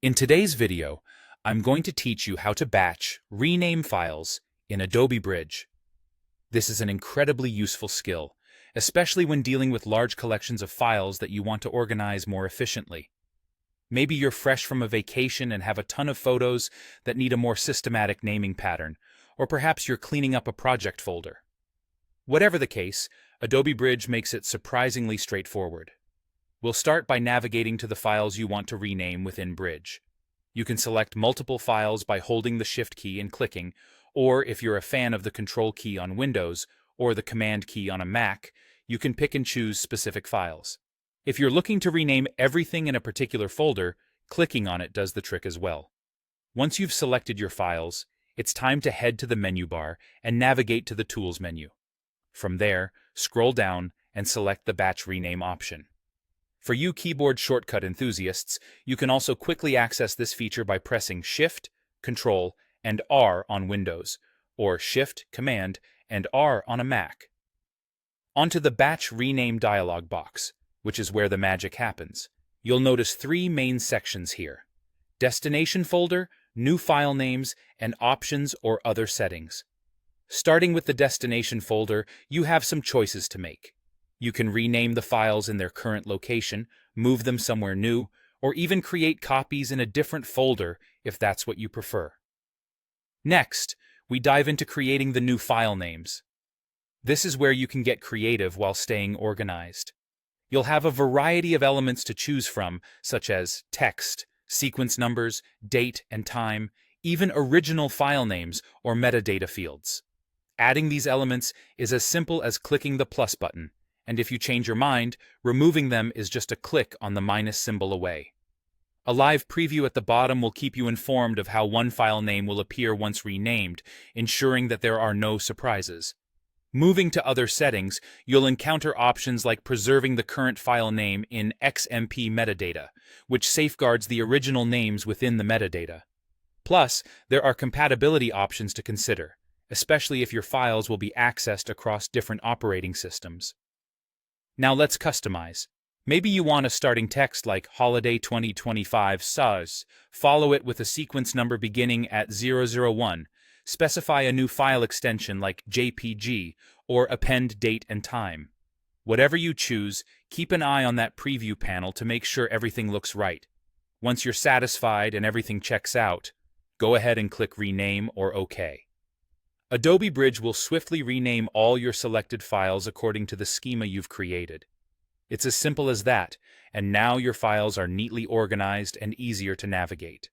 In today's video, I'm going to teach you how to batch, rename files in Adobe Bridge. This is an incredibly useful skill, especially when dealing with large collections of files that you want to organize more efficiently. Maybe you're fresh from a vacation and have a ton of photos that need a more systematic naming pattern, or perhaps you're cleaning up a project folder. Whatever the case, Adobe Bridge makes it surprisingly straightforward. We'll start by navigating to the files you want to rename within Bridge. You can select multiple files by holding the Shift key and clicking, or if you're a fan of the Control key on Windows or the Command key on a Mac, you can pick and choose specific files. If you're looking to rename everything in a particular folder, clicking on it does the trick as well. Once you've selected your files, it's time to head to the menu bar and navigate to the Tools menu. From there, scroll down and select the Batch Rename option. For you keyboard shortcut enthusiasts, you can also quickly access this feature by pressing Shift, Control, and R on Windows, or Shift, Command, and R on a Mac. Onto the Batch Rename dialog box, which is where the magic happens. You'll notice three main sections here: Destination folder, New file names, and Options or Other settings. Starting with the Destination folder, you have some choices to make. You can rename the files in their current location, move them somewhere new, or even create copies in a different folder if that's what you prefer. Next, we dive into creating the new file names. This is where you can get creative while staying organized. You'll have a variety of elements to choose from, such as text, sequence numbers, date and time, even original file names or metadata fields. Adding these elements is as simple as clicking the plus button, and if you change your mind, removing them is just a click on the minus symbol away. A live preview at the bottom will keep you informed of how one file name will appear once renamed, ensuring that there are no surprises. Moving to other settings, you'll encounter options like preserving the current file name in XMP metadata, which safeguards the original names within the metadata. Plus, there are compatibility options to consider, especially if your files will be accessed across different operating systems. Now let's customize. Maybe you want a starting text like Holiday 2025 SARS, follow it with a sequence number beginning at 001, specify a new file extension like JPG, or append date and time. Whatever you choose, keep an eye on that preview panel to make sure everything looks right. Once you're satisfied and everything checks out, go ahead and click Rename or OK. Adobe Bridge will swiftly rename all your selected files according to the schema you've created. It's as simple as that, and now your files are neatly organized and easier to navigate.